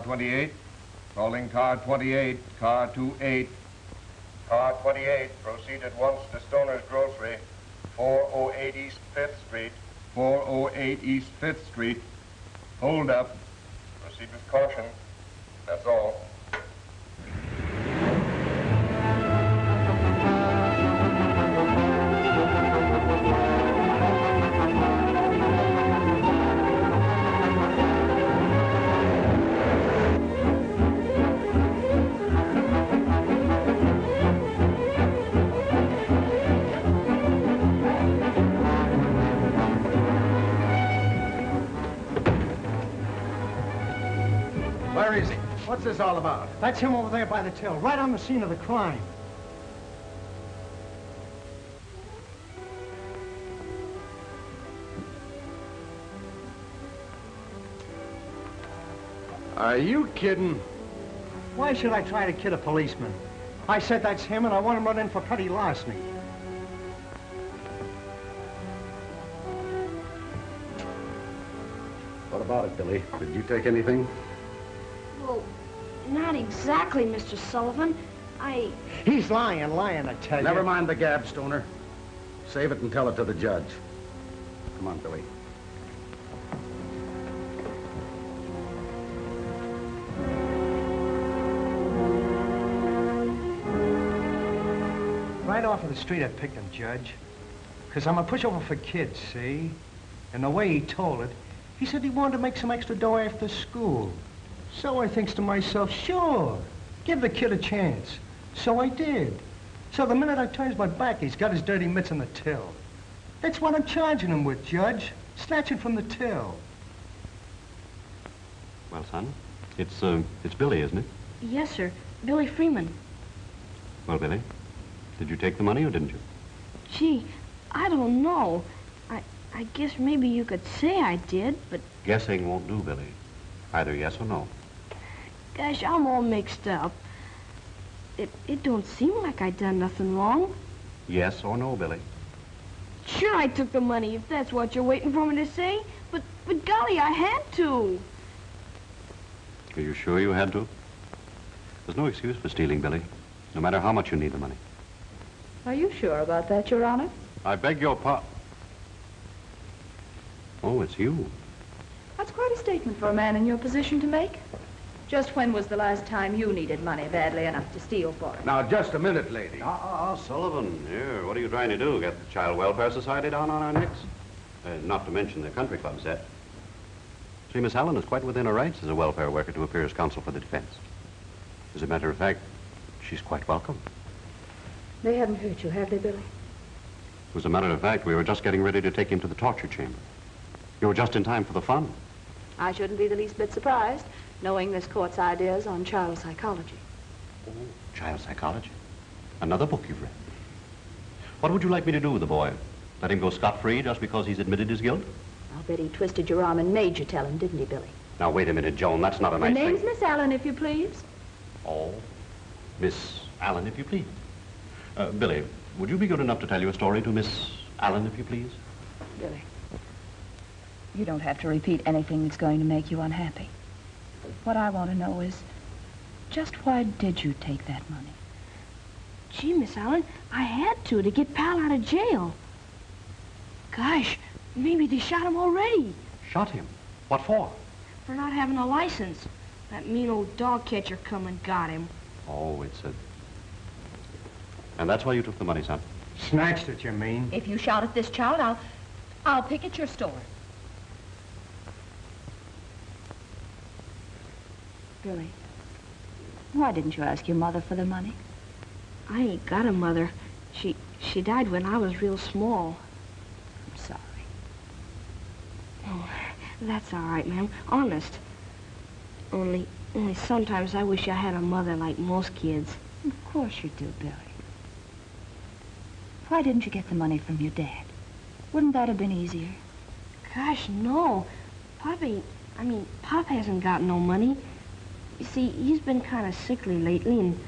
28. Calling car 28, car 28. Car 28, proceed at once to Stoner's Grocery, 408 East 5th Street. 408 East 5th Street. Hold up. Proceed with caution. That's all. Where is he? What's this all about? That's him over there by the till, right on the scene of the crime. Are you kidding? Why should I try to kid a policeman? I said that's him, and I want him run in for petty larceny. What about it, Billy? Did you take anything? Well, not exactly, Mr. Sullivan. He's lying, I tell you. Never mind the gab, Stoner. Save it and tell it to the judge. Come on, Billy. Right off of the street I picked him, Judge. Because I'm a pushover for kids, see? And the way he told it, he said he wanted to make some extra dough after school. So I thinks to myself, sure, give the kid a chance. So I did. So the minute I turns my back, he's got his dirty mitts in the till. That's what I'm charging him with, Judge. Snatching from the till. Well, son, it's Billy, isn't it? Yes, sir. Billy Freeman. Well, Billy, did you take the money or didn't you? Gee, I don't know. I guess maybe you could say I did, but... Guessing won't do, Billy. Either yes or no. Gosh, I'm all mixed up. It don't seem like I done nothing wrong. Yes or no, Billy? Sure, I took the money, if that's what you're waiting for me to say. But golly, I had to. Are you sure you had to? There's no excuse for stealing, Billy, no matter how much you need the money. Are you sure about that, Your Honor? I beg your pardon. Oh, it's you. That's quite a statement for a man in your position to make. Just when was the last time you needed money badly enough to steal for it? Now, just a minute, lady. Sullivan, here, what are you trying to do? Get the Child Welfare Society down on our necks? Not to mention the country club set. See, Miss Allen is quite within her rights as a welfare worker to appear as counsel for the defense. As a matter of fact, she's quite welcome. They haven't hurt you, have they, Billy? As a matter of fact, we were just getting ready to take him to the torture chamber. You were just in time for the fun. I shouldn't be the least bit surprised, knowing this court's ideas on child psychology. Oh, child psychology? Another book you've read. What would you like me to do with the boy? Let him go scot-free just because he's admitted his guilt? I'll bet he twisted your arm and made you tell him, didn't he, Billy? Now, wait a minute, Joan. That's not a nice thing. The name's Miss Allen, if you please. Oh, Miss Allen, if you please. Billy, would you be good enough to tell your story to Miss Allen, if you please? Billy, you don't have to repeat anything that's going to make you unhappy. What I want to know is, just why did you take that money? Gee, Miss Allen, I had to get Pal out of jail. Gosh, maybe they shot him already. Shot him? What for? For not having a license. That mean old dog catcher come and got him. Oh, it's a... And that's why you took the money, son? Snatched it, you mean? If you shout at this child, I'll picket your store. Billy, why didn't you ask your mother for the money? I ain't got a mother. She died when I was real small. I'm sorry. Oh, that's all right, ma'am. Honest. Only sometimes I wish I had a mother like most kids. Of course you do, Billy. Why didn't you get the money from your dad? Wouldn't that have been easier? Gosh, no. Pop hasn't got no money. You see, he's been kind of sickly lately, and,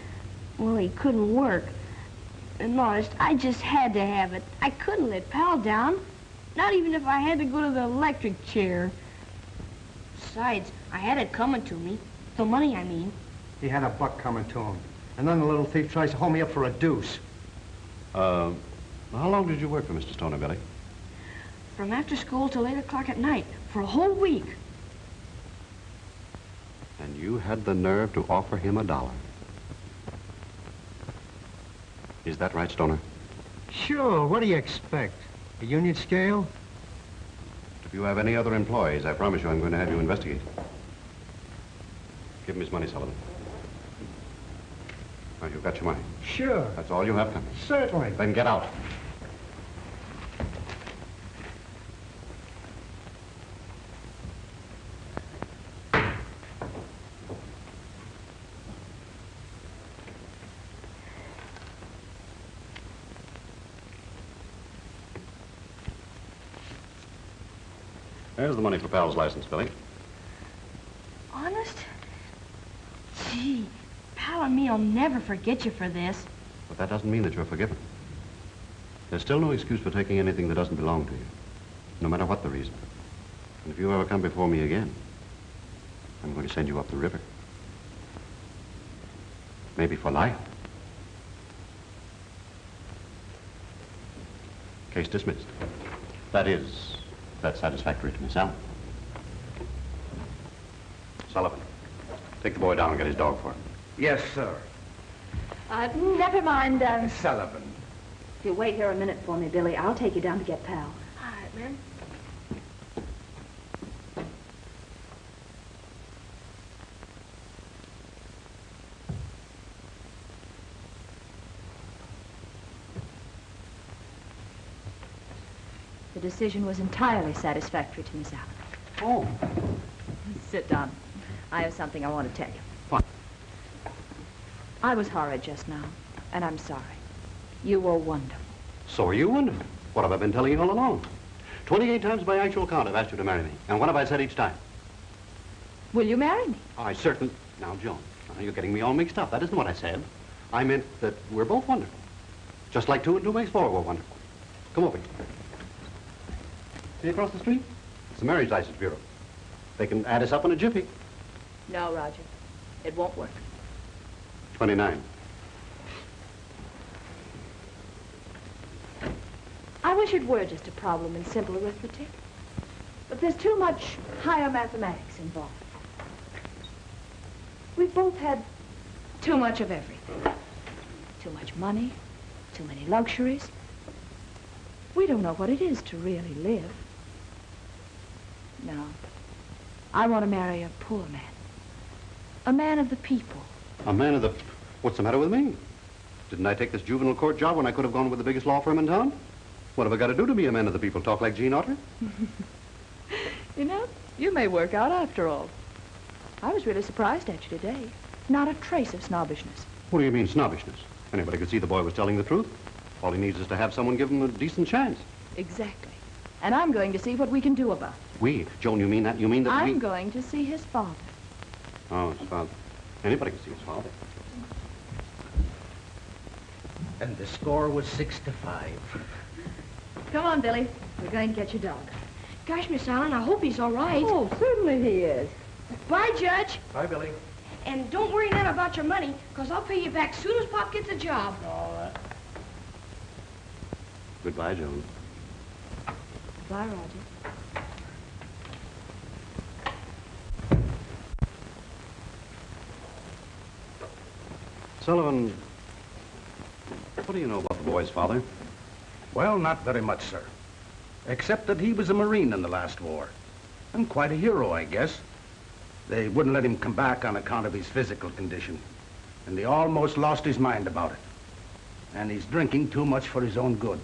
well, he couldn't work. And honest, I just had to have it. I couldn't let Pal down, not even if I had to go to the electric chair. Besides, I had it coming to me. The money, I mean. He had a buck coming to him. And then the little thief tries to hold me up for a deuce. How long did you work for Mr. Stoner, Billy? From after school till 8 o'clock at night, for a whole week. And you had the nerve to offer him $1. Is that right, Stoner? Sure, what do you expect? A union scale? If you have any other employees, I promise you I'm going to have you investigated. Give him his money, Sullivan. Now, you've got your money. Sure. That's all you have coming. Certainly. Then get out. There's the money for Pal's license, Billy. Honest? Gee, Pal and me'll never forget you for this. But that doesn't mean that you're forgiven. There's still no excuse for taking anything that doesn't belong to you, no matter what the reason. And if you ever come before me again, I'm going to send you up the river. Maybe for life. Case dismissed. That is, that's satisfactory to Miss Allen. Sullivan, take the boy down and get his dog for him. Yes, sir. Never mind, Sullivan. If you wait here a minute for me, Billy, I'll take you down to get Pal. All right, man. The decision was entirely satisfactory to Miss Allen. Oh. Sit down. I have something I want to tell you. What? I was horrid just now, and I'm sorry. You were wonderful. So are you wonderful. What have I been telling you all along? 28 times by actual count I've asked you to marry me. And what have I said each time? Will you marry me? I certainly... Now, Joan, now you're getting me all mixed up. That isn't what I said. I meant that we're both wonderful. Just like 2 and 2 makes 4, we're wonderful. Come over here. See across the street? It's the Marriage License Bureau. They can add us up in a jiffy. No, Roger. It won't work. 29. I wish it were just a problem in simple arithmetic. But there's too much higher mathematics involved. We've both had too much of everything. Too much money, too many luxuries. We don't know what it is to really live. No. I want to marry a poor man. A man of the people. A man of the... What's the matter with me? Didn't I take this juvenile court job when I could have gone with the biggest law firm in town? What have I got to do to be a man of the people? Talk like Gene Otter? You know, you may work out after all. I was really surprised at you today. Not a trace of snobbishness. What do you mean, snobbishness? Anybody could see the boy was telling the truth. All he needs is to have someone give him a decent chance. Exactly. And I'm going to see what we can do about it. We? Joan, you mean that? You mean that I'm going to see his father. Oh, his father. Anybody can see his father. And the score was 6-5. Come on, Billy. We're going to get your dog. Gosh, Miss Allen, I hope he's all right. Oh, certainly he is. Bye, Judge. Bye, Billy. And don't worry none about your money, because I'll pay you back as soon as Pop gets a job. All right. Goodbye, Joan. Bye, Roger. Sullivan, what do you know about the boy's father? Well, not very much, sir. Except that he was a Marine in the last war. And quite a hero, I guess. They wouldn't let him come back on account of his physical condition. And he almost lost his mind about it. And he's drinking too much for his own good.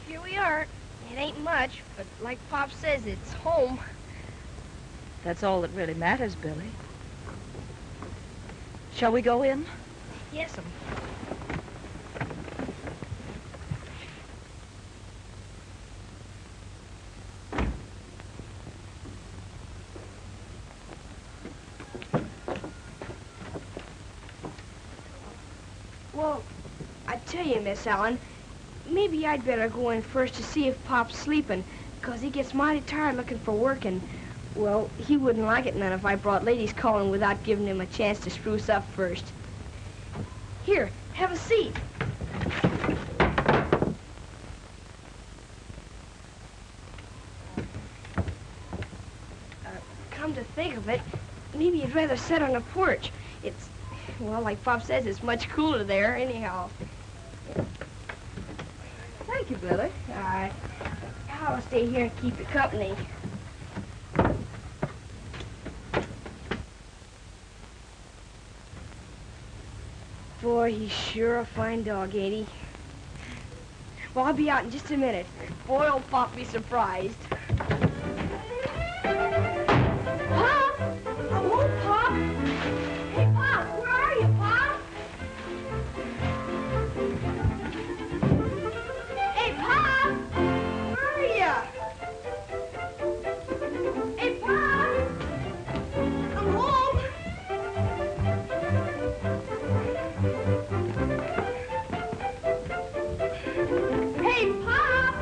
Here we are. It ain't much, but like Pop says, it's home. That's all that really matters, Billy. Shall we go in? Yes'm. tell you, Miss Allen, maybe I'd better go in first to see if Pop's sleeping, because he gets mighty tired looking for work, and, well, he wouldn't like it none if I brought ladies calling without giving him a chance to spruce up first. Here, have a seat. Come to think of it, maybe you'd rather sit on the porch. It's, well, like Pop says, it's much cooler there, anyhow. Thank you, Billy. All right. I'll stay here and keep you company. Boy, he's sure a fine dog, ain't he? Well, I'll be out in just a minute. Boy, will Pop be surprised. Pop! I'm home, Pop! Hey, Pop, where are you, Pop? Hey, Pop! Where are you? Hey, Pop! I'm home! Hey, Pop!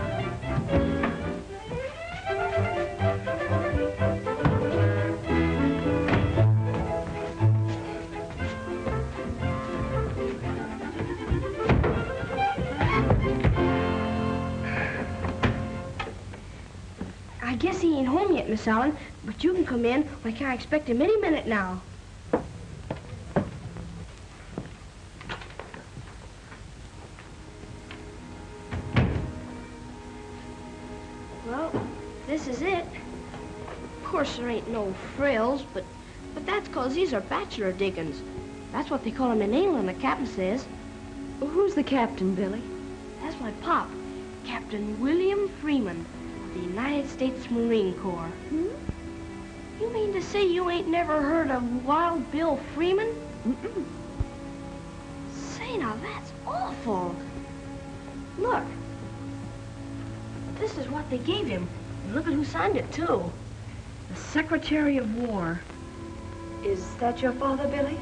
I guess he ain't home yet, Miss Allen, but you can come in like I expect him any minute now. Well, this is it. Of course, there ain't no frills, but that's 'cause these are bachelor diggins. That's what they call them in England, the captain says. Who's the captain, Billy? That's my pop, Captain William Freeman, of the United States Marine Corps. Hmm? You mean to say you ain't never heard of Wild Bill Freeman? Mm-mm. Say, now that's awful. Look. This is what they gave him. And look at who signed it, too. The Secretary of War. Is that your father, Billy?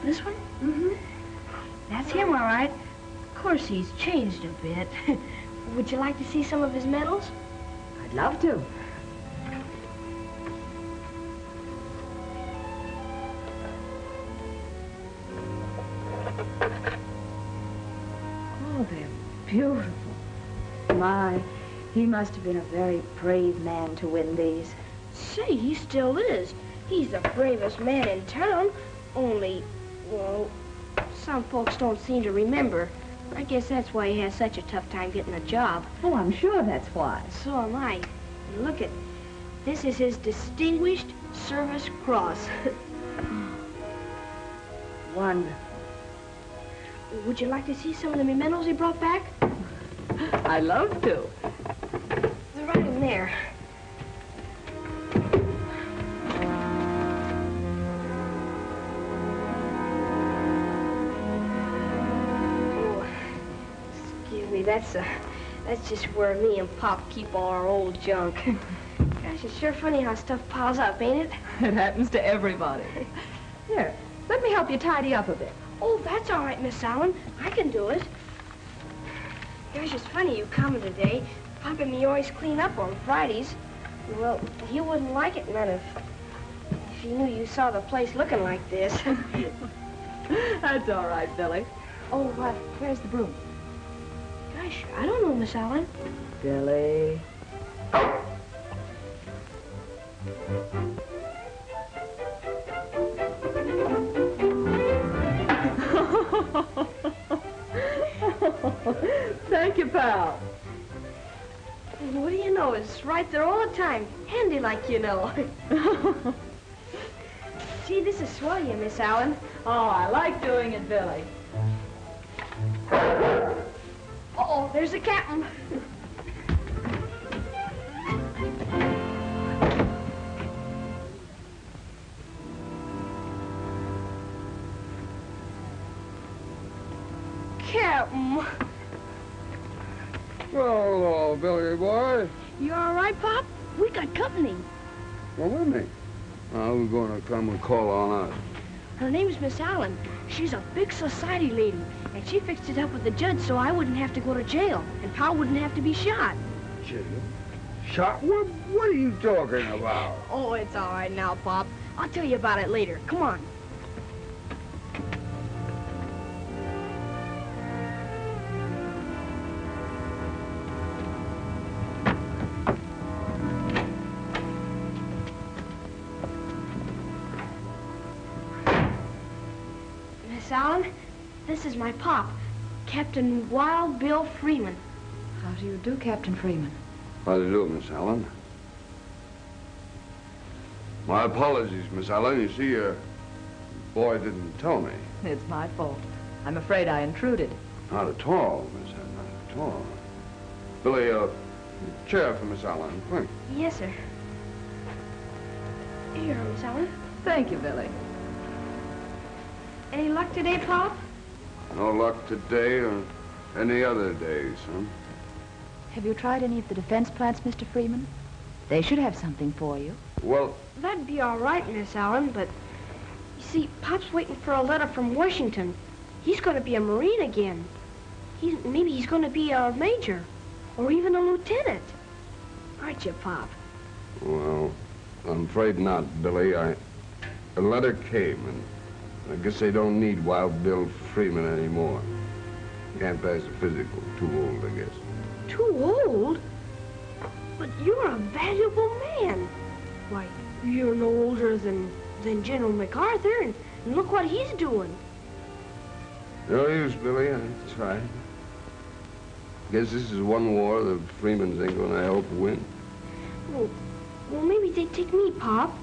This one? Mm-hmm. That's him, all right. Of course, he's changed a bit. Would you like to see some of his medals? I'd love to. Oh, they're beautiful. My, he must have been a very brave man to win these. Say, he still is. He's the bravest man in town. Only, well, some folks don't seem to remember. I guess that's why he has such a tough time getting a job. Oh, I'm sure that's why. So am I. And look at, this is his Distinguished Service Cross. Wonderful. Would you like to see some of the mementos he brought back? I'd love to. They're right in there. Oh, excuse me, that's just where me and Pop keep all our old junk. Gosh, it's sure funny how stuff piles up, ain't it? It happens to everybody. Here, let me help you tidy up a bit. Oh, that's all right, Miss Allen. I can do it. Gosh, it's funny you coming today. Pop and me always clean up on Fridays. Well, he wouldn't like it none if he knew you saw the place looking like this. That's all right, Billy. Oh, where's the broom? Gosh, I don't know, Miss Allen. Billy. Thank you, pal. What do you know? It's right there all the time. Handy like you know. Gee, this is swell, you, Miss Allen. Oh, I like doing it, Billy. Uh-oh, there's the captain. Captain. Well, hello, Billy boy. You all right, Pop? We got company. Well, with me. Who's going to come and call on us? Her name's Miss Allen. She's a big society lady, And she fixed it up with the judge so I wouldn't have to go to jail, and Pa wouldn't have to be shot. Jail? Shot? What are you talking about? Oh, it's all right now, Pop. I'll tell you about it later. Come on. Miss Allen, this is my pop, Captain Wild Bill Freeman. How do you do, Captain Freeman? How do you do, Miss Allen? My apologies, Miss Allen. You see, boy didn't tell me. It's my fault. I'm afraid I intruded. Not at all, Miss Allen, not at all. Billy, chair for Miss Allen, quick. Yes, sir. Here, Miss Allen. Thank you, Billy. Any luck today, Pop? No luck today or any other day, son. Have you tried any of the defense plants, Mr. Freeman? They should have something for you. Well, That'd be all right, Miss Allen, but you see, Pop's waiting for a letter from Washington. He's going to be a Marine again. Maybe he's going to be a major or even a lieutenant. Aren't you, Pop? well, I'm afraid not, Billy. A letter came, and I guess they don't need Wild Bill Freeman anymore. Can't pass the physical. Too old, I guess. Too old? But you're a valuable man. Why, you're no older than General MacArthur, and look what he's doing. No use, Billy. That's right. Guess this is one war the Freemans ain't gonna help win. Well, maybe they'd take me, Pop.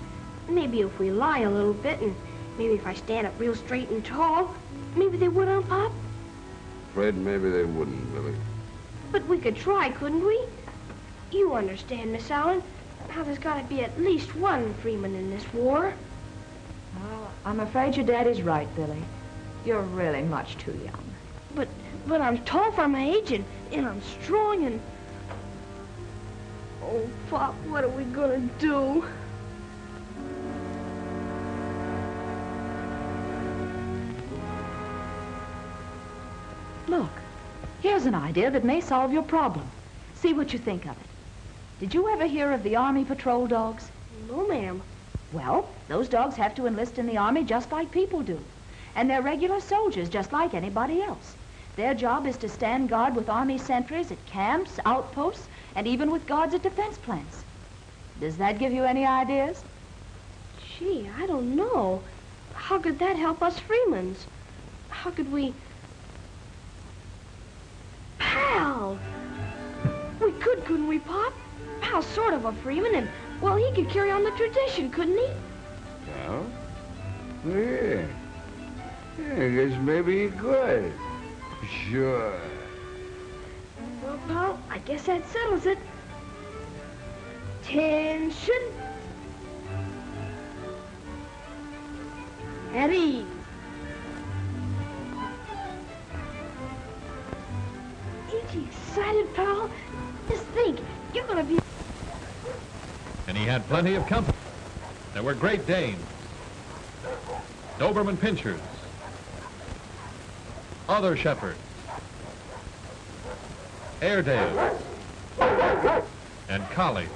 Maybe if we lie a little bit, and maybe if I stand up real straight and tall, maybe they would, huh, Pop? Afraid maybe they wouldn't, Billy. But we could try, couldn't we? You understand, Miss Allen, how there's got to be at least one Freeman in this war. Oh, I'm afraid your daddy's right, Billy. You're really much too young. But I'm tall for my age, and I'm strong, and... Oh, Pop, what are we gonna do? Look, here's an idea that may solve your problem. See what you think of it. Did you ever hear of the Army patrol dogs? No, ma'am. Well, those dogs have to enlist in the Army just like people do. And they're regular soldiers just like anybody else. Their job is to stand guard with Army sentries at camps, outposts, and even with guards at defense plants. Does that give you any ideas? Gee, I don't know. How could that help us Freemans? How could we... Pal! We could, couldn't we, Pop? Pal's sort of a Freeman, and, well, he could carry on the tradition, couldn't he? Well, yeah. I guess maybe you could. Sure. Well, Pal, I guess that settles it. Attention! At ease. Ain't you excited, Pal? Just think, you're gonna be... And he had plenty of company. There were Great Danes, Doberman Pinschers, other shepherds, Airedales, and collies,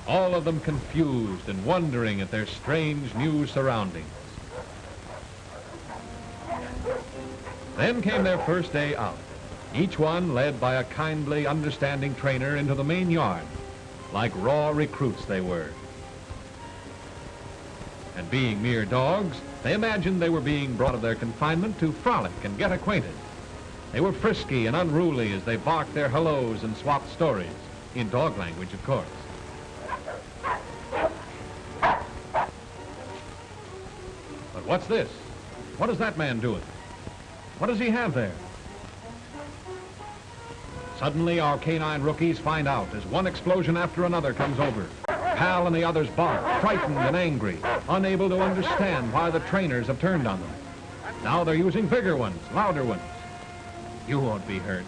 all of them confused and wondering at their strange new surroundings. Then came their first day out, each one led by a kindly, understanding trainer into the main yard, like raw recruits they were. And being mere dogs, they imagined they were being brought of their confinement to frolic and get acquainted. They were frisky and unruly as they barked their hellos and swapped stories, in dog language, of course. But what's this? What is that man doing? What does he have there? Suddenly, our canine rookies find out as one explosion after another comes over. Pal and the others bark, frightened and angry, unable to understand why the trainers have turned on them. Now they're using bigger ones, louder ones. You won't be hurt.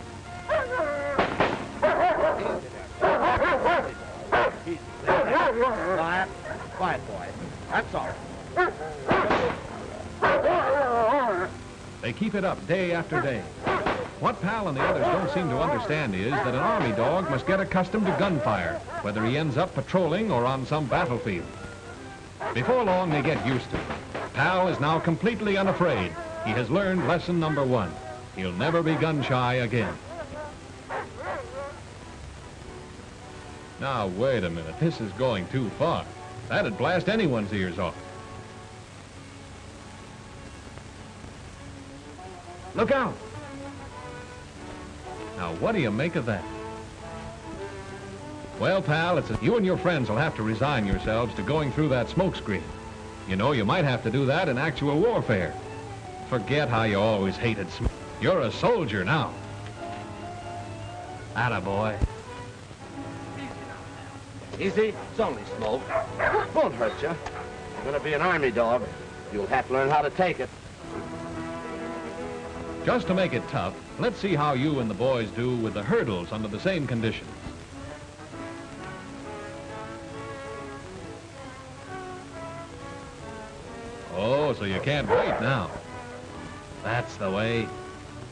Quiet. Quiet, boy. That's all. They keep it up day after day. What Pal and the others don't seem to understand is that an army dog must get accustomed to gunfire, whether he ends up patrolling or on some battlefield. Before long, they get used to it. Pal is now completely unafraid. He has learned lesson number 1. He'll never be gun-shy again. Now, wait a minute. This is going too far. That'd blast anyone's ears off. Look out! Now, what do you make of that? Well, Pal, you and your friends will have to resign yourselves to going through that smoke screen. You know, you might have to do that in actual warfare. Forget how you always hated smoke. You're a soldier now. Attaboy. Easy, it's only smoke. Won't hurt you. You're gonna be an army dog. You'll have to learn how to take it. Just to make it tough, let's see how you and the boys do with the hurdles under the same conditions. Oh, so you can't wait now. That's the way.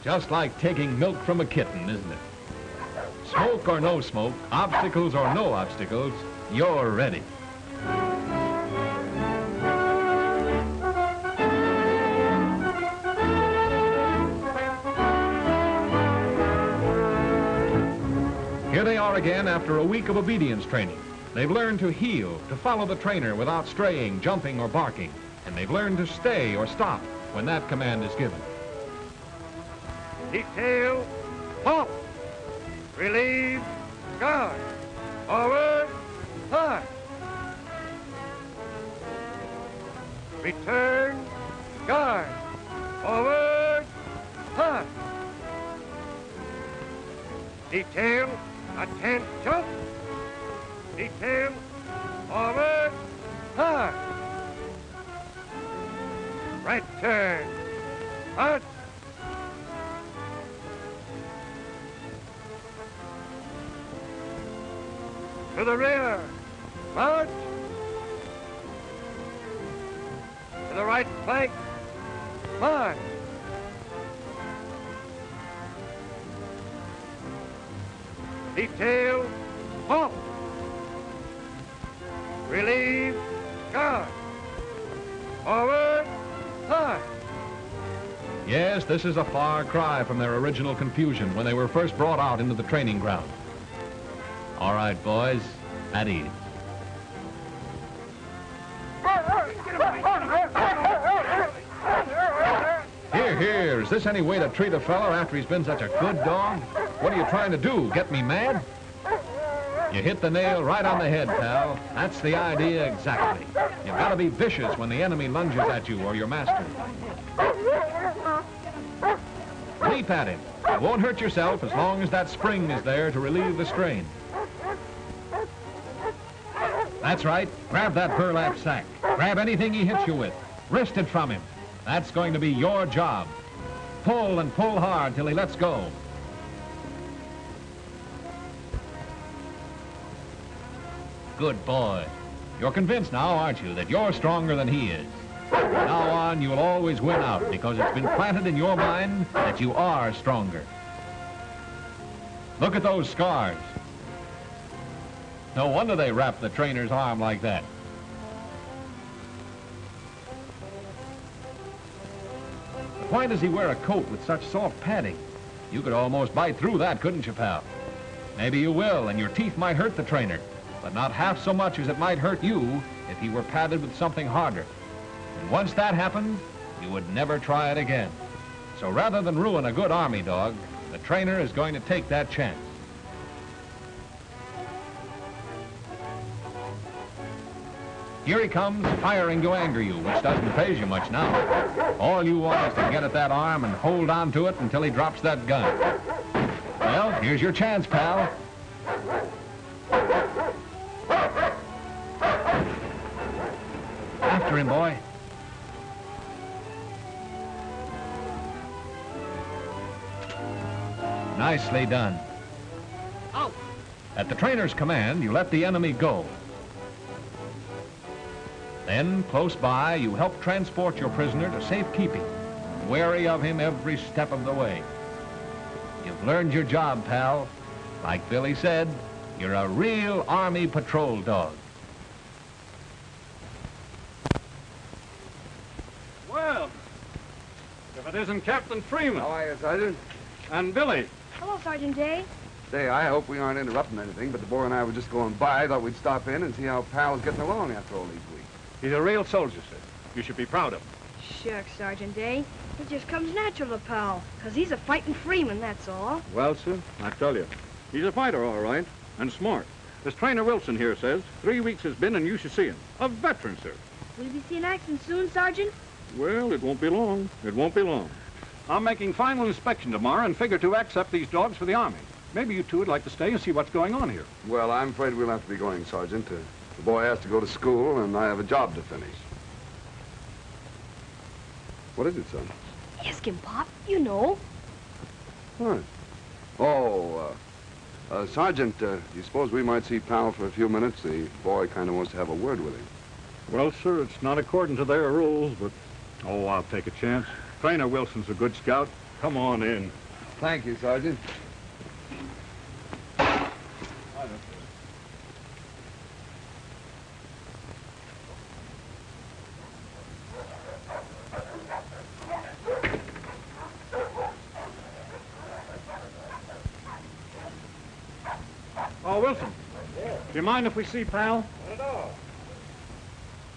Just like taking milk from a kitten, isn't it? Smoke or no smoke, obstacles or no obstacles, you're ready. Here they are again after a week of obedience training. They've learned to heel, to follow the trainer without straying, jumping, or barking. And they've learned to stay or stop when that command is given. Detail, halt. Relieve, guard. Forward, hard. Return, guard. Forward, hard. Detail, attention. Detail, forward, hard. Right turn, hard. To the rear, march. To the right flank, march. Detail, halt. Relieve, guard. Forward, hard. Yes, this is a far cry from their original confusion when they were first brought out into the training ground. All right, boys, at ease. Here, is this any way to treat a fella after he's been such a good dog? What are you trying to do, get me mad? You hit the nail right on the head, pal. That's the idea exactly. You've got to be vicious when the enemy lunges at you or your master. Leap at him. You won't hurt yourself as long as that spring is there to relieve the strain. That's right. Grab that burlap sack. Grab anything he hits you with. Wrest it from him. That's going to be your job. Pull and pull hard till he lets go. Good boy. You're convinced now, aren't you, that you're stronger than he is? From now on, you'll always win out because it's been planted in your mind that you are stronger. Look at those scars. No wonder they wrapped the trainer's arm like that. Why does he wear a coat with such soft padding? You could almost bite through that, couldn't you, pal? Maybe you will, and your teeth might hurt the trainer, but not half so much as it might hurt you if he were padded with something harder. And once that happened, you would never try it again. So rather than ruin a good army dog, the trainer is going to take that chance. Here he comes, firing to anger you, which doesn't faze you much now. All you want is to get at that arm and hold on to it until he drops that gun. Well, here's your chance, pal. After him, boy. Nicely done. Out. At the trainer's command, you let the enemy go. Then, close by, you help transport your prisoner to safekeeping. wary of him every step of the way. You've learned your job, pal. Like Billy said, you're a real Army patrol dog. Well, if it isn't Captain Freeman. How are you, Sergeant? And Billy. Hello, Sergeant Day. Say, I hope we aren't interrupting anything, but the boy and I were just going by. Thought we'd stop in and see how Pal's getting along after all these weeks. He's a real soldier, sir. You should be proud of him. Shucks, Sergeant Day. It just comes natural to Pal, 'cause he's a fighting freeman, that's all. Well, sir, I tell you, he's a fighter, all right, and smart. As Trainer Wilson here says, 3 weeks has been and you should see him. A veteran, sir. Will you be seeing action soon, Sergeant? Well, it won't be long. It won't be long. I'm making final inspection tomorrow and figure to accept these dogs for the Army. Maybe you two would like to stay and see what's going on here. Well, I'm afraid we'll have to be going, Sergeant. The boy has to go to school, and I have a job to finish. What is it, son? Ask him, Pop. You know. What? Oh, Sergeant, you suppose we might see Pal for a few minutes? The boy kind of wants to have a word with him. Well, sir, it's not according to their rules, but... Oh, I'll take a chance. Trainer Wilson's a good scout. Come on in. Thank you, Sergeant. Oh, Wilson. Do you mind if we see Pal?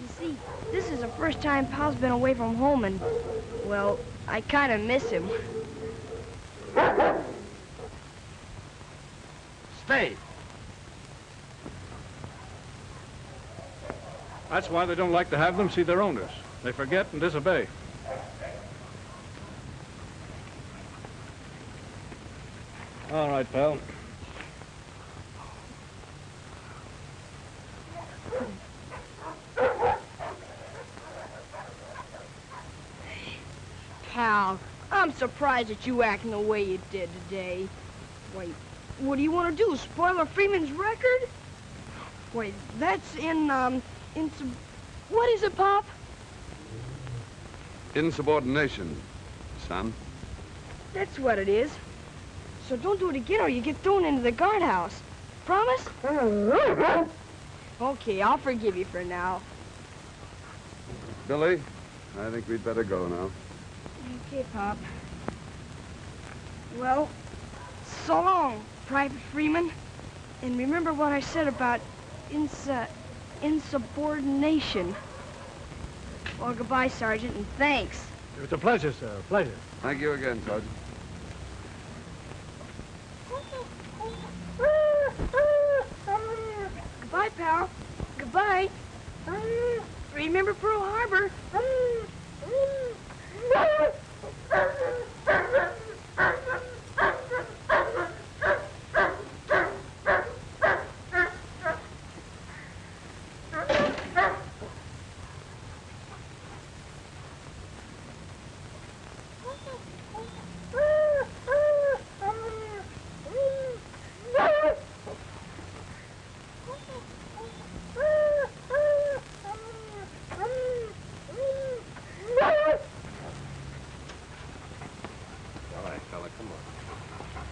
You see, this is the first time Pal's been away from home, and, well, I kind of miss him. Stay. That's why they don't like to have them see their owners. They forget and disobey. All right, pal. Pal, I'm surprised that you acting the way you did today. Wait, what do you want to do, spoil a Freeman's record? Wait, that's what is it, Pop? Insubordination, son. That's what it is. So don't do it again or you get thrown into the guardhouse. Promise? Okay, I'll forgive you for now. Billy, I think we'd better go now. Okay, Pop. Well, so long, Private Freeman. And remember what I said about insubordination. Well, goodbye, Sergeant, and thanks. It's a pleasure, sir. A pleasure. Thank you again, Sergeant. Goodbye, pal. Goodbye. Remember Pearl Harbor.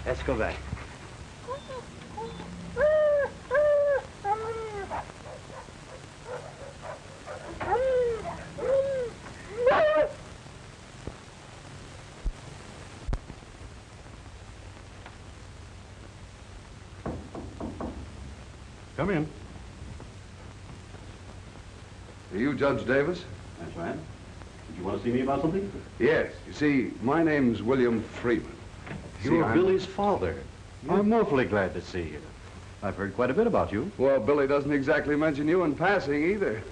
Let's go back. Come in. Are you Judge Davis? That's right. Did you want to see me about something? Yes. You see, my name's William Freeman. You're I'm- Billy's father. I'm awfully glad to see you. I've heard quite a bit about you. Well, Billy doesn't exactly mention you in passing either.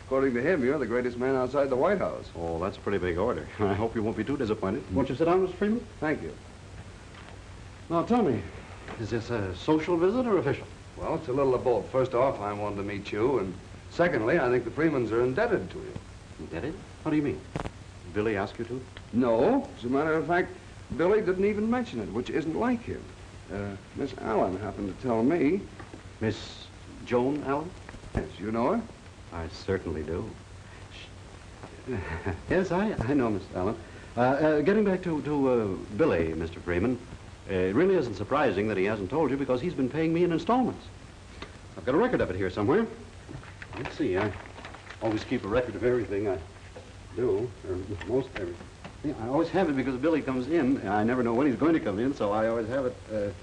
According to him, you're the greatest man outside the White House. Oh, that's a pretty big order. I hope you won't be too disappointed. Won't you sit down, Mr. Freeman? Thank you. Now, tell me, is this a social visit or official? Well, it's a little of both. First off, I wanted to meet you, and secondly, I think the Freemans are indebted to you. Indebted? How do you mean? Billy asked you to? No. As a matter of fact, Billy didn't even mention it, which isn't like him. Miss Allen happened to tell me. Miss Joan Allen? Yes, you know her? I certainly do. Yes, I know Miss Allen. Getting back to Billy, Mr. Freeman, it really isn't surprising that he hasn't told you because he's been paying me in installments. I've got a record of it here somewhere. Let's see, I always keep a record of everything I do, or most everything. Yeah, I always have it because Billy comes in, and I never know when he's going to come in, so I always have it.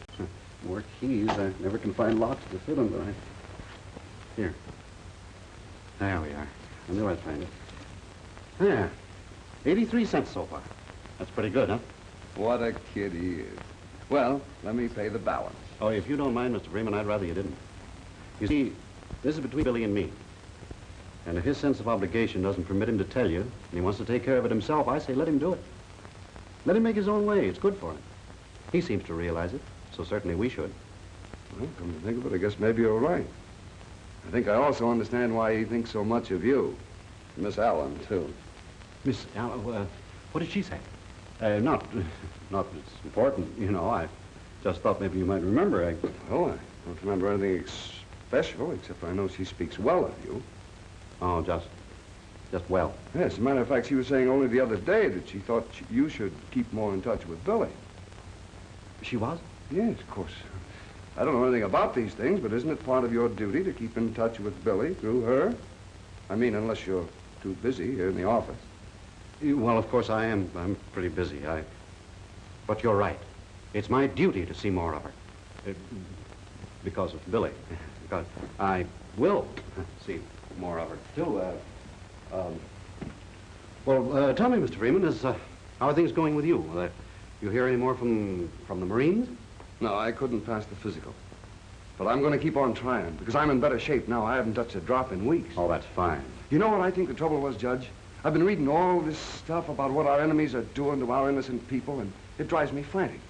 More keys. I never can find locks to fit them, but Here. There we are. I knew I'd find it. There. 83 cents so far. That's pretty good, huh? What a kid he is. Well, let me pay the balance. Oh, if you don't mind, Mr. Freeman, I'd rather you didn't. You see, this is between Billy and me. And if his sense of obligation doesn't permit him to tell you, and he wants to take care of it himself, I say let him do it. Let him make his own way. It's good for him. He seems to realize it, so certainly we should. Well, come to think of it, I guess maybe you're right. I think I also understand why he thinks so much of you. Miss Allen, too. Miss Allen, what did she say? Not that it's important, you know. I just thought maybe you might remember. Well, I don't remember anything special, except I know she speaks well of you. Oh, just well. Yes, as a matter of fact, she was saying only the other day that she thought you should keep more in touch with Billy. She was? Yes, of course. I don't know anything about these things, but isn't it part of your duty to keep in touch with Billy through her? I mean, unless you're too busy here in the office. Well, of course I am. I'm pretty busy. But you're right. It's my duty to see more of her. Because of Billy. Because I will see more of her, too. Well, tell me, Mr. Freeman, how are things going with you? You hear any more from the Marines? No, I couldn't pass the physical. But I'm going to keep on trying, because I'm in better shape now. I haven't touched a drop in weeks. Oh, that's fine. You know what I think the trouble was, Judge? I've been reading all this stuff about what our enemies are doing to our innocent people, and it drives me frantic.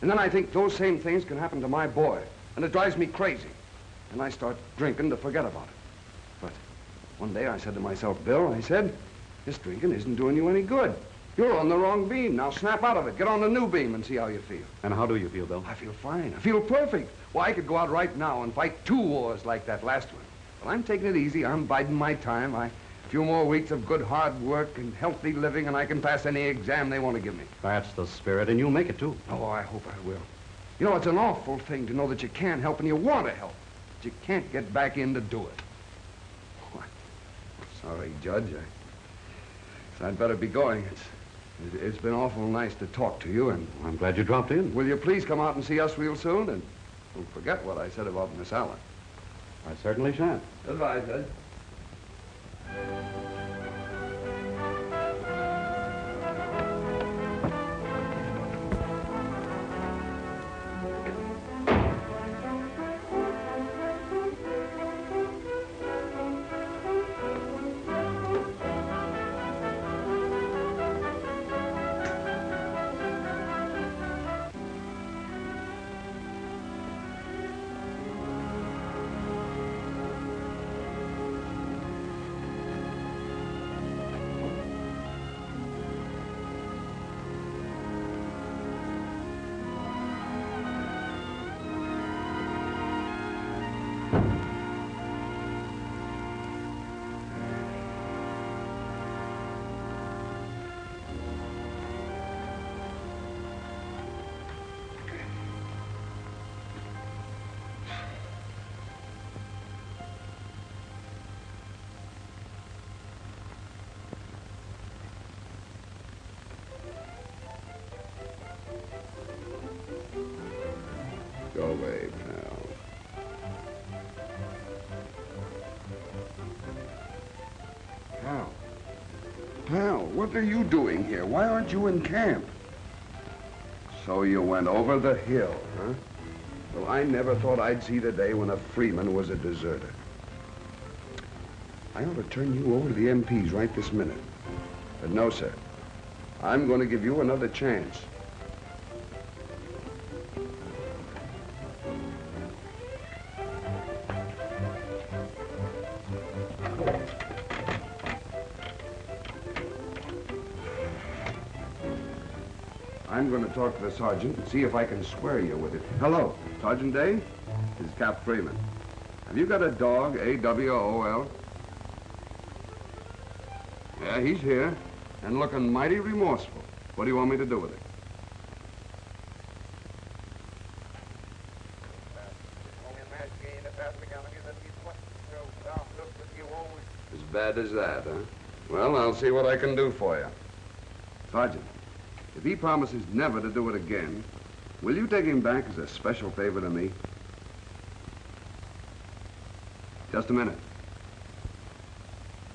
And then I think those same things can happen to my boy, and it drives me crazy. And I start drinking to forget about it. But one day I said to myself, Bill, I said, this drinking isn't doing you any good. You're on the wrong beam. Now snap out of it. Get on the new beam and see how you feel. And how do you feel, Bill? I feel fine. I feel perfect. Well, I could go out right now and fight 2 wars like that last one. But I'm taking it easy. I'm biding my time. A few more weeks of good hard work and healthy living, and I can pass any exam they want to give me. That's the spirit, and you'll make it, too. Oh, I hope I will. You know, it's an awful thing to know that you can help and you want to help, but you can't get back in to do it. Oh, sorry, Judge. I'd better be going. It's been awful nice to talk to you, and I'm glad you dropped in. Will you please come out and see us real soon, and don't forget what I said about Miss Allen. I certainly shan't. Goodbye, Judge. Go away, pal. Pal, what are you doing here? Why aren't you in camp? So you went over the hill, huh? Well, I never thought I'd see the day when a Freeman was a deserter. I ought to turn you over to the MPs right this minute. But no, sir. I'm going to give you another chance. I'm going to talk to the sergeant and see if I can swear you with it. Hello, Sergeant Day? This is Cap Freeman. Have you got a dog, A-W-O-L? Yeah, he's here, and looking mighty remorseful. What do you want me to do with it? As bad as that, huh? Well, I'll see what I can do for you. Sergeant, if he promises never to do it again, will you take him back as a special favor to me? Just a minute.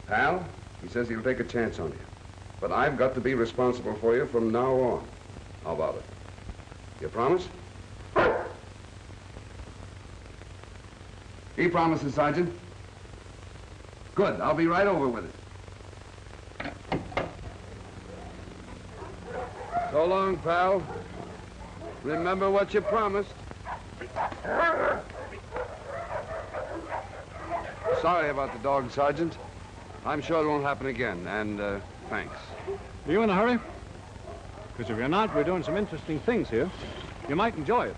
Pal, he says he'll take a chance on you. But I've got to be responsible for you from now on. How about it? You promise? He promises, Sergeant. Good. I'll be right over with it. So long, pal. Remember what you promised. Sorry about the dog, Sergeant. I'm sure it won't happen again, and thanks. Are you in a hurry? Because if you're not, we're doing some interesting things here. You might enjoy it.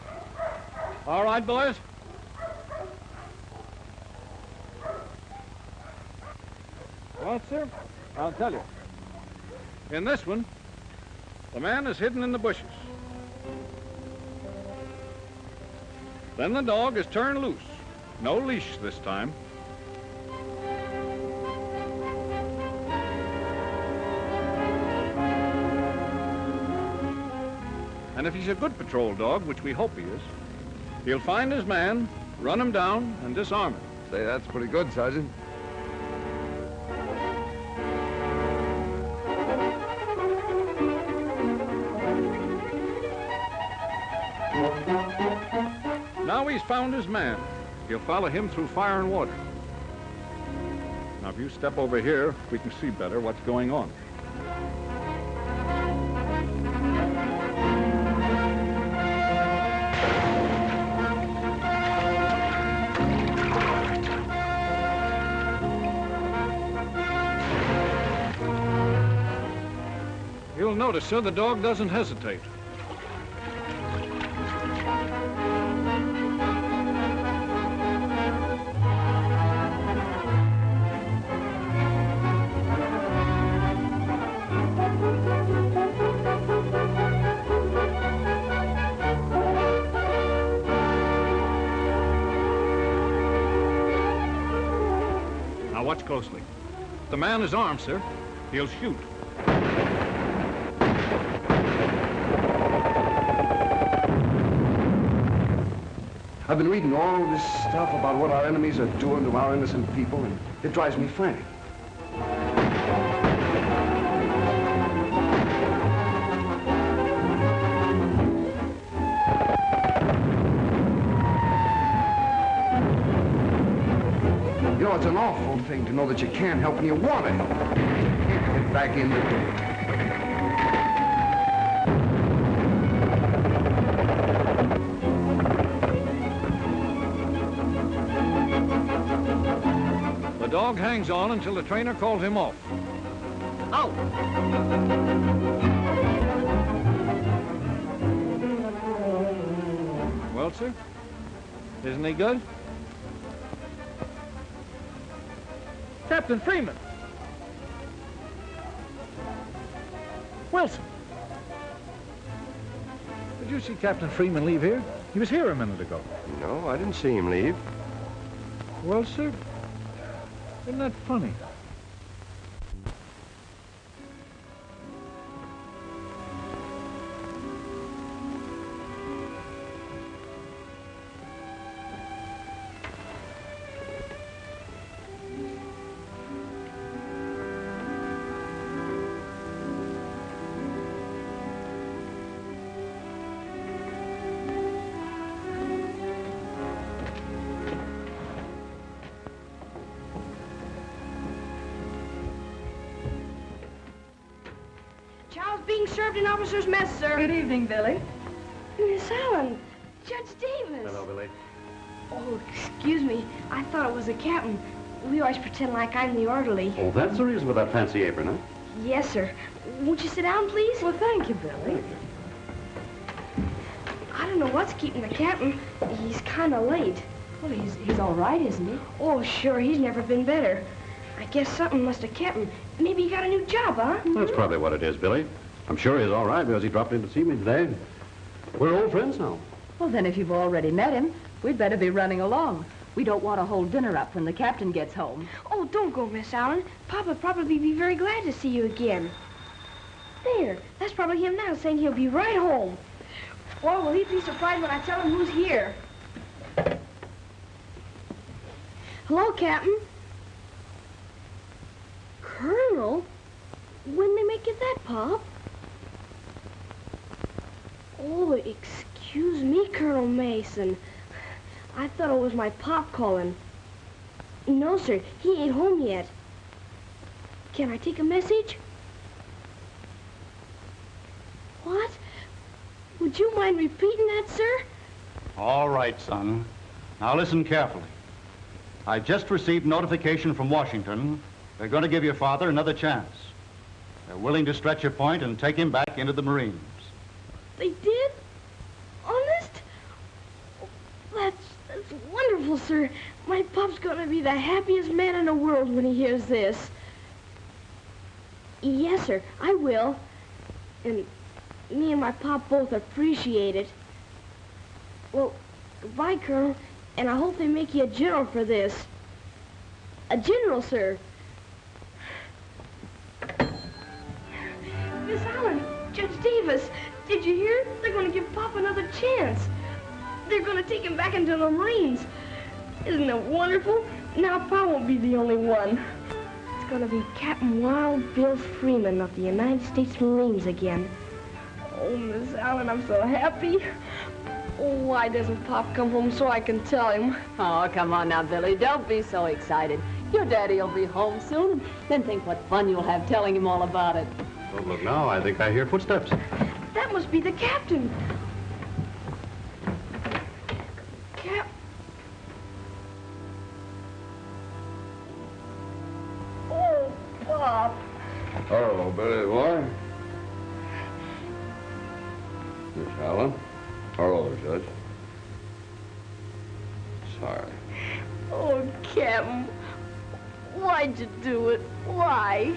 All right, boys? Well, sir, I'll tell you. In this one, the man is hidden in the bushes. Then the dog is turned loose. No leash this time. And if he's a good patrol dog, which we hope he is, he'll find his man, run him down, and disarm him. Say, that's pretty good, Sergeant. Now he's found his man. He'll follow him through fire and water. Now, if you step over here, we can see better what's going on. You'll notice, sir, the dog doesn't hesitate. Now watch closely. The man is armed, sir. He'll shoot. I've been reading all this stuff about what our enemies are doing to our innocent people, and it drives me frantic. You know, it's an awful thing to know that you can't help and you want to help. You can't get back in the door. The dog hangs on until the trainer calls him off. Out! Well, sir, isn't he good? Captain Freeman! Wilson! Did you see Captain Freeman leave here? He was here a minute ago. No, I didn't see him leave. Well, sir, isn't that funny? Chow's being served in officer's mess, sir. Good evening, Billy. Miss Allen, Judge Davis. Hello, Billy. Oh, excuse me. I thought it was the captain. We always pretend like I'm the orderly. Oh, that's the reason for that fancy apron, huh? Yes, sir. Won't you sit down, please? Well, thank you, Billy. I don't know what's keeping the captain. He's kind of late. Well, he's all right, isn't he? Oh, sure. He's never been better. I guess something must have kept him. Maybe he got a new job, huh? That's probably what it is, Billy. I'm sure he's all right because he dropped in to see me today. We're old friends now. Well, then if you've already met him, we'd better be running along. We don't want to hold dinner up when the captain gets home. Oh, don't go, Miss Allen. Papa'd probably be very glad to see you again. There, that's probably him now saying he'll be right home. Boy, will he be surprised when I tell him who's here. Hello, Captain. Colonel? When they make it that, Pop? Oh, excuse me, Colonel Mason. I thought it was my Pop calling. No, sir, he ain't home yet. Can I take a message? What? Would you mind repeating that, sir? All right, son. Now listen carefully. I just received notification from Washington. They're going to give your father another chance. They're willing to stretch your point and take him back into the Marines. They did? Honest? That's wonderful, sir. My Pop's gonna be the happiest man in the world when he hears this. Yes, sir, I will. And me and my Pop both appreciate it. Well, goodbye, Colonel, and I hope they make you a general for this. A general, sir. Miss Allen, Judge Davis, did you hear? They're going to give Pop another chance. They're going to take him back into the Marines. Isn't it wonderful? Now Pop won't be the only one. It's going to be Captain Wild Bill Freeman of the United States Marines again. Oh, Miss Allen, I'm so happy. Oh, why doesn't Pop come home so I can tell him? Oh, come on now, Billy. Don't be so excited. Your daddy will be home soon. Then think what fun you'll have telling him all about it. Don't look now. I think I hear footsteps. That must be the captain. Oh, Pop. Hello, Billy boy. Miss Allen. Hello, Judge. Sorry. Oh, Captain. Why'd you do it? Why?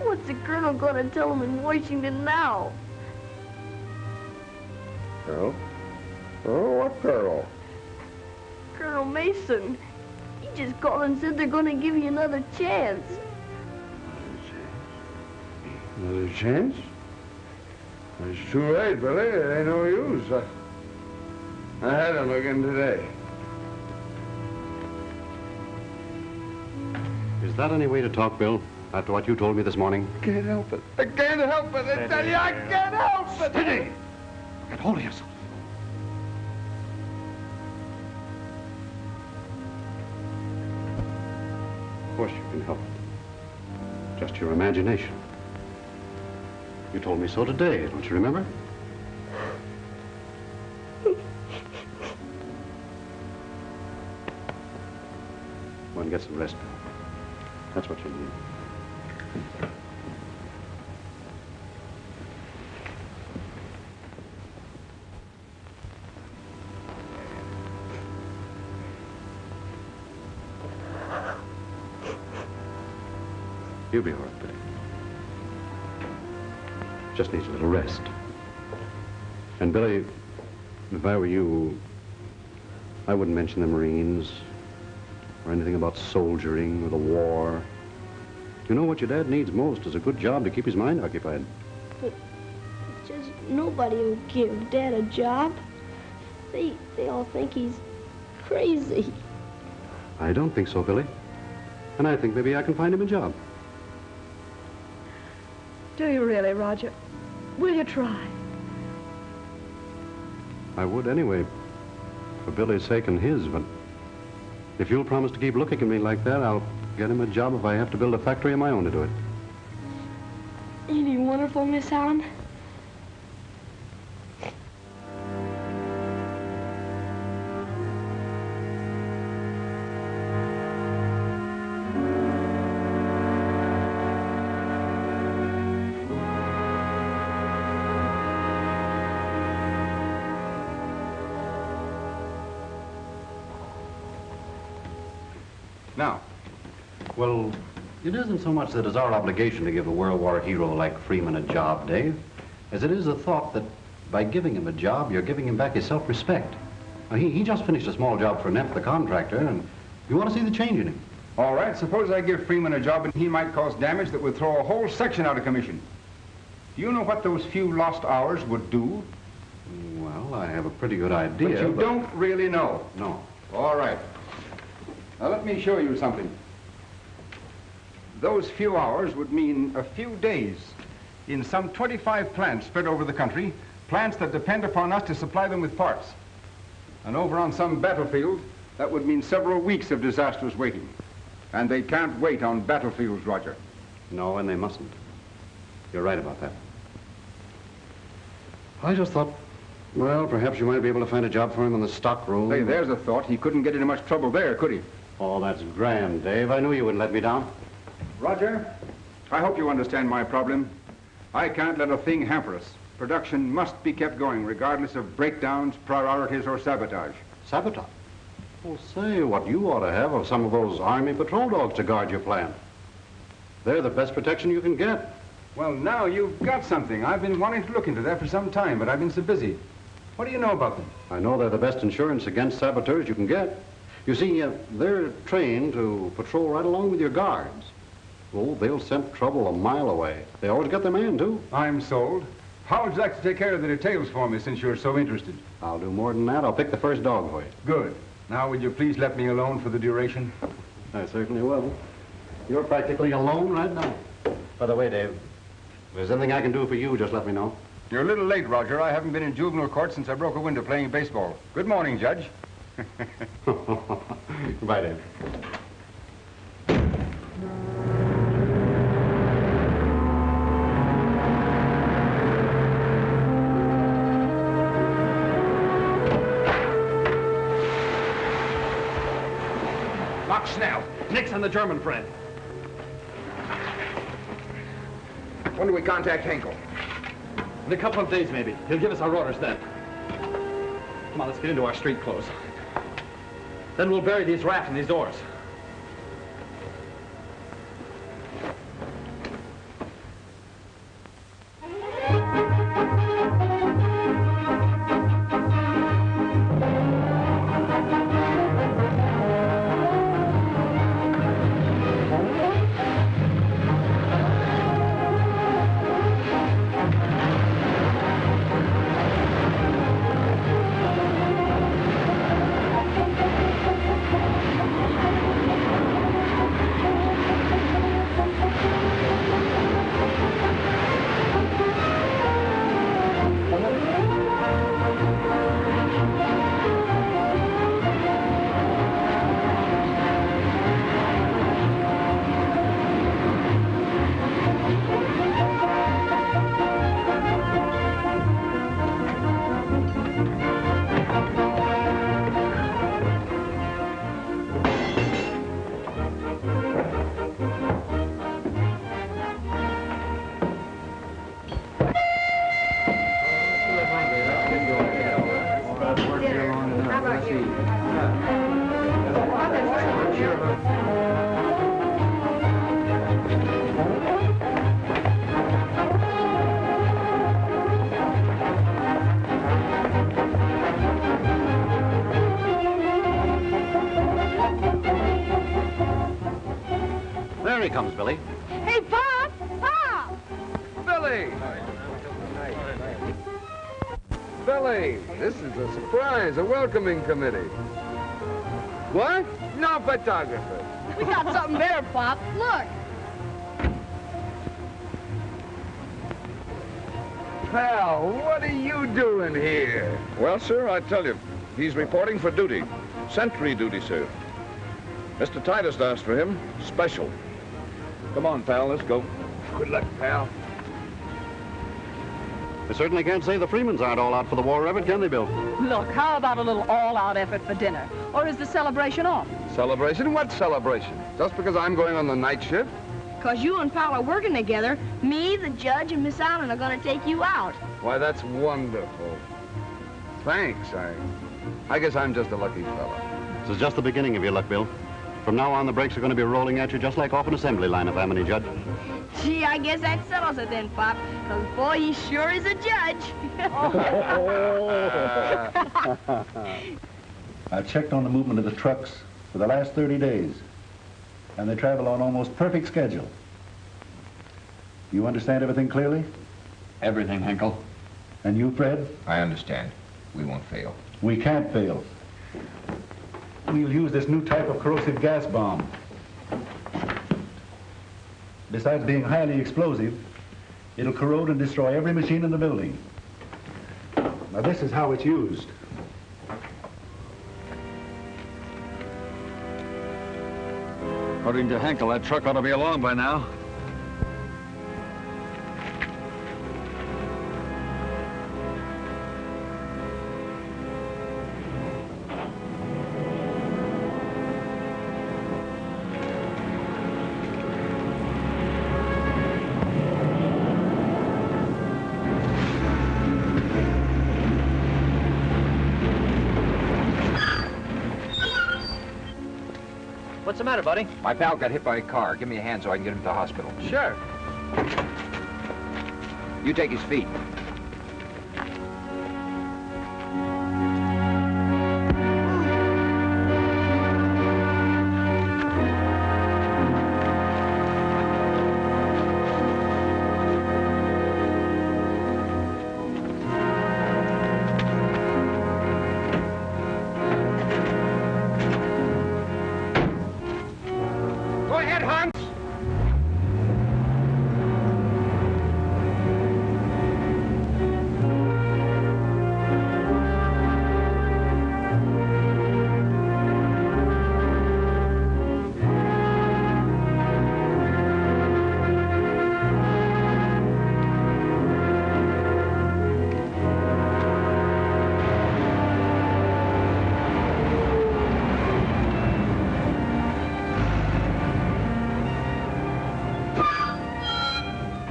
What's the colonel gonna tell him in Washington now? Colonel? Oh, what colonel? Colonel Mason. He just called and said they're gonna give you another chance. Another chance? It's too late, Billy. It ain't no use. I had him again today. Is that any way to talk, Bill? After what you told me this morning? I can't help it. I can't help it. I tell you, I can't help it. Steady! Get hold of yourself. Of course you can help it. Just your imagination. You told me so today, don't you remember? Go and get some rest. That's what you need. You'll be all right, Billy. Just needs a little rest. And Billy, if I were you, I wouldn't mention the Marines or anything about soldiering or the war. You know what your dad needs most is a good job to keep his mind occupied. But just nobody will give Dad a job. They all think he's crazy. I don't think so, Billy. And I think maybe I can find him a job. Do you really, Roger? Will you try? I would anyway, for Billy's sake and his, but if you'll promise to keep looking at me like that, I'll get him a job if I have to build a factory of my own to do it. Ain't he wonderful, Miss Allen? Now, well, It isn't so much that it's our obligation to give a World War hero like Freeman a job, Dave, as it is the thought that by giving him a job, you're giving him back his self-respect. Now, he just finished a small job for Neff, the contractor, and you want to see the change in him. All right, suppose I give Freeman a job and he might cause damage that would throw a whole section out of commission. Do you know what those few lost hours would do? Well, I have a pretty good idea. But you don't really know? No. All right. Now, let me show you something. Those few hours would mean a few days in some 25 plants spread over the country, plants that depend upon us to supply them with parts. And over on some battlefield, that would mean several weeks of disastrous waiting. And they can't wait on battlefields, Roger. No, and they mustn't. You're right about that. I just thought, well, perhaps you might be able to find a job for him in the stock room. Hey, there's a thought. He couldn't get into much trouble there, could he? Oh, that's grand, Dave. I knew you wouldn't let me down. Roger, I hope you understand my problem. I can't let a thing hamper us. Production must be kept going, regardless of breakdowns, priorities, or sabotage. Sabotage? Well, say, what you ought to have are some of those Army patrol dogs to guard your plant. They're the best protection you can get. Well, now you've got something. I've been wanting to look into that for some time, but I've been so busy. What do you know about them? I know they're the best insurance against saboteurs you can get. You see, they're trained to patrol right along with your guards. Oh, they'll scent trouble a mile away. They always get their man, too. I'm sold. How would you like to take care of the details for me, since you're so interested? I'll do more than that. I'll pick the first dog for you. Good. Now, would you please let me alone for the duration? I certainly will. You're practically alone right now. By the way, Dave, if there's anything I can do for you, just let me know. You're a little late, Roger. I haven't been in juvenile court since I broke a window playing baseball. Good morning, Judge. Goodbye, Dave. Lock Schnell. Nix and the German friend. When do we contact Henkel? In a couple of days, maybe. He'll give us our orders then. Come on, let's get into our street clothes. Then we'll bury these rats in these doors. There he comes, Billy. Hey, Pop! Pop! Billy! Billy, this is a surprise, a welcoming committee. What? No photographer. We got something there, Pop. Look. Pal, what are you doing here? Well, sir, I tell you, he's reporting for duty. Sentry duty, sir. Mr. Titus asked for him, special. Come on, pal, let's go. Good luck, pal. I certainly can't say the Freemans aren't all out for the war effort, can they, Bill? Look, how about a little all-out effort for dinner? Or is the celebration off? Celebration? What celebration? Just because I'm going on the night shift? Because you and Pal are working together, me, the judge, and Miss Allen are going to take you out. Why, that's wonderful. Thanks. I guess I'm just a lucky fella. This is just the beginning of your luck, Bill. From now on, the brakes are going to be rolling at you just like off an assembly line, if I'm any judge. Gee, I guess that settles it then, Pop. Because, boy, he sure is a judge. I checked on the movement of the trucks for the last 30 days, and they travel on almost perfect schedule. You understand everything clearly? Everything, Henkel. And you, Fred? I understand. We won't fail. We can't fail. We'll use this new type of corrosive gas bomb. Besides being highly explosive, it'll corrode and destroy every machine in the building. Now, this is how it's used. According to Henkel, that truck ought to be along by now. What's the matter, buddy? My pal got hit by a car. Give me a hand so I can get him to the hospital. Sure. You take his feet.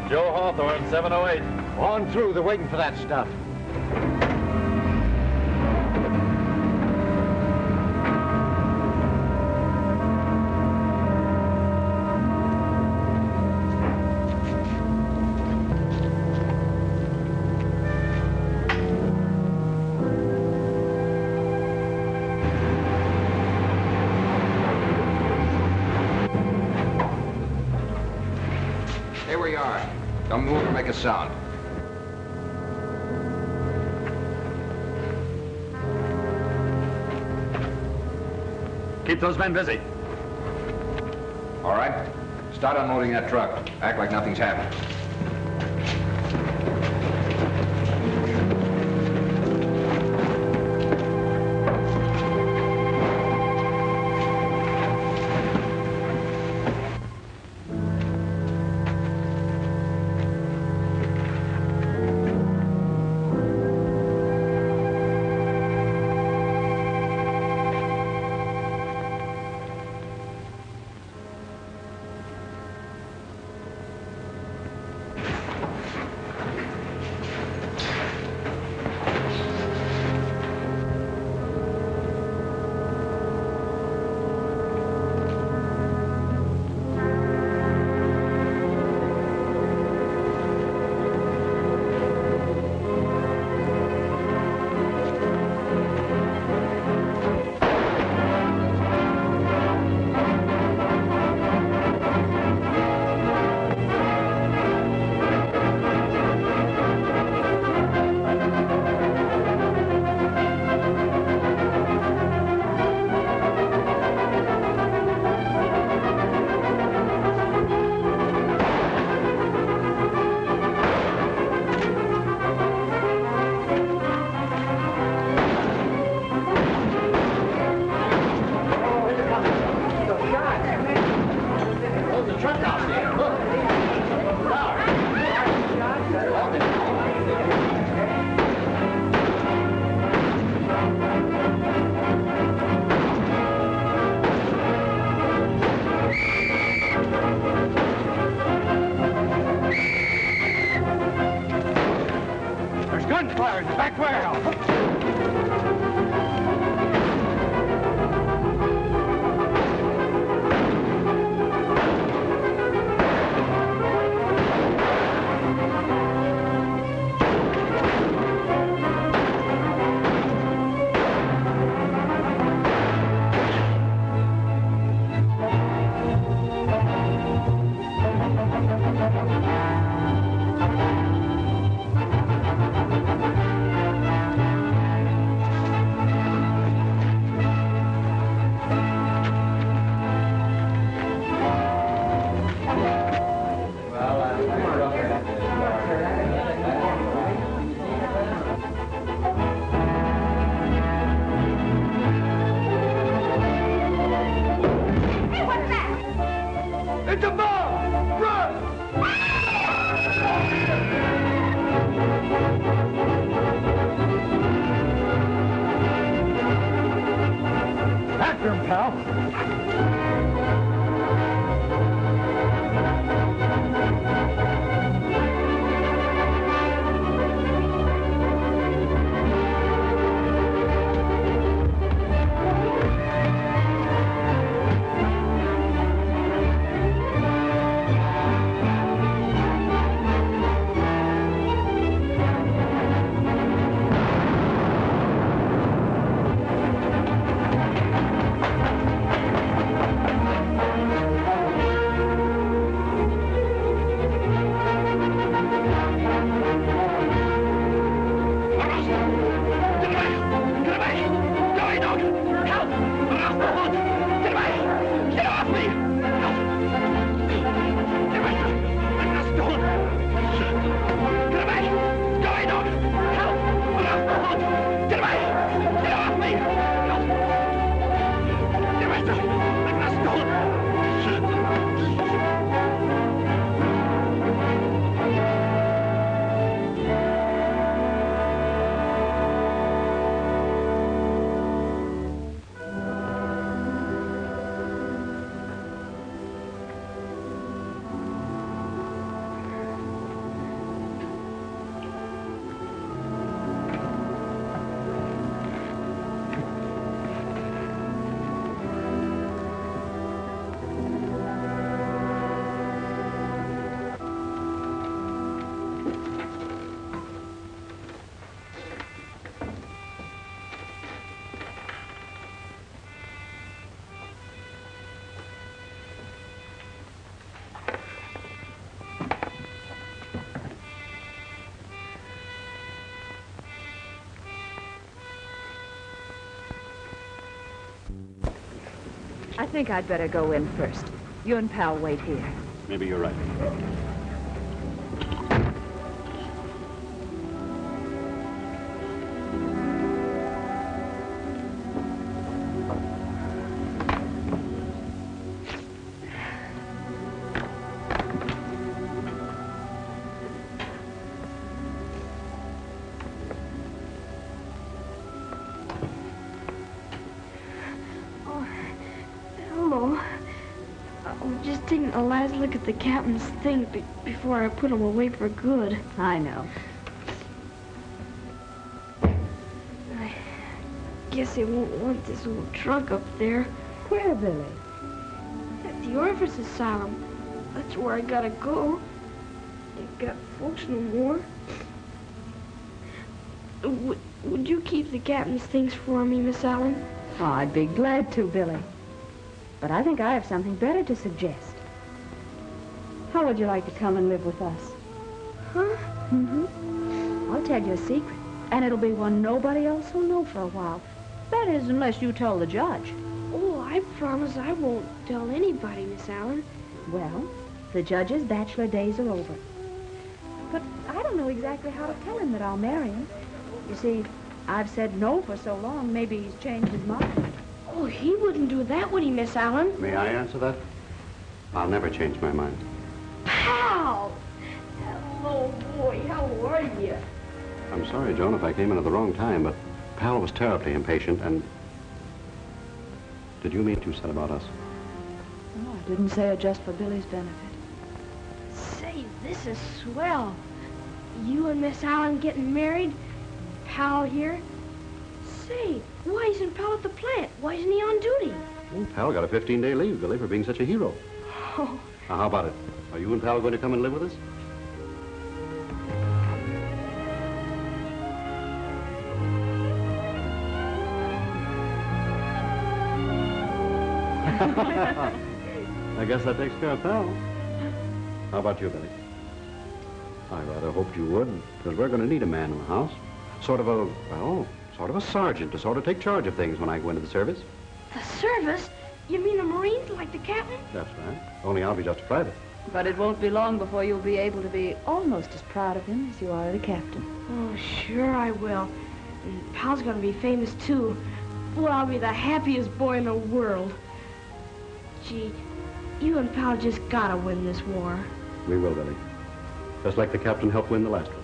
Joe Hawthorne, 708. On through, they're waiting for that stuff. Stay where you are. Don't move or make a sound. Keep those men busy. All right. Start unloading that truck. Act like nothing's happened. the bomb! Run! After him, pal. I think I'd better go in first. You and Pal wait here. Maybe you're right. A last look at the captain's thing before I put him away for good. I know. I guess they won't want this little truck up there. Where, Billy? At the Orphan's Asylum. That's where I gotta go. Ain't got folks no more. Would you keep the captain's things for me, Miss Allen? Oh, I'd be glad to, Billy. But I think I have something better to suggest. How would you like to come and live with us? Huh? Mm-hmm. I'll tell you a secret, and it'll be one nobody else will know for a while. That is, unless you tell the judge. Oh, I promise I won't tell anybody, Miss Allen. Well, the judge's bachelor days are over. But I don't know exactly how to tell him that I'll marry him. You see, I've said no for so long, maybe he's changed his mind. Oh, he wouldn't do that, would he, Miss Allen? May I answer that? I'll never change my mind. Pal! Hello, boy. How are you? I'm sorry, Joan, if I came in at the wrong time, but Pal was terribly impatient, and... Did you mean what you said about us? No, I didn't say it just for Billy's benefit. Say, this is swell. You and Miss Allen getting married? Pal here? Say, why isn't Pal at the plant? Why isn't he on duty? Well, Pal got a 15-day leave, Billy, for being such a hero. Oh. Now, how about it? Are you and Pal going to come and live with us? I guess that takes care of Pal. How about you, Billy? I rather hoped you would, because we're going to need a man in the house. Sort of a sergeant to sort of take charge of things when I go into the service. The service? You mean a Marine, like the captain? That's right. Only I'll be just a private. But it won't be long before you'll be able to be almost as proud of him as you are of the captain. Oh, sure I will. And Pal's gonna be famous, too. Well, I'll be the happiest boy in the world. Gee, You and Pal just gotta win this war. We will, Billy. Just like the captain helped win the last one.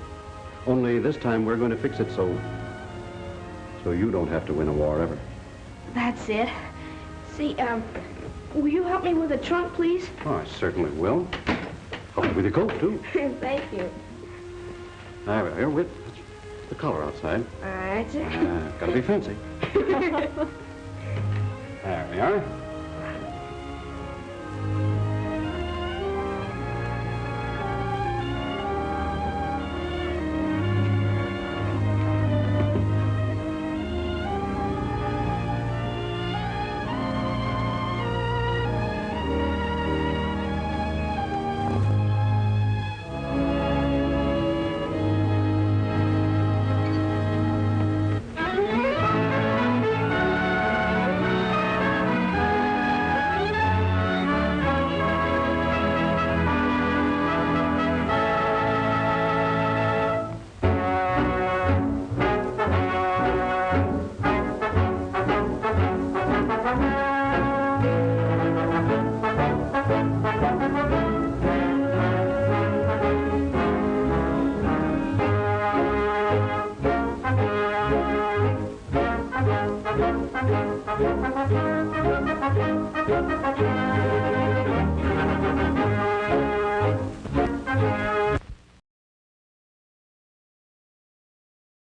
Only this time we're going to fix it so you don't have to win a war ever. That's it. See, will you help me with the trunk, please? Oh, I certainly will. Help you with your coat, too. Thank you. There we are. With the collar outside. All right. Gotta be fancy. There we are.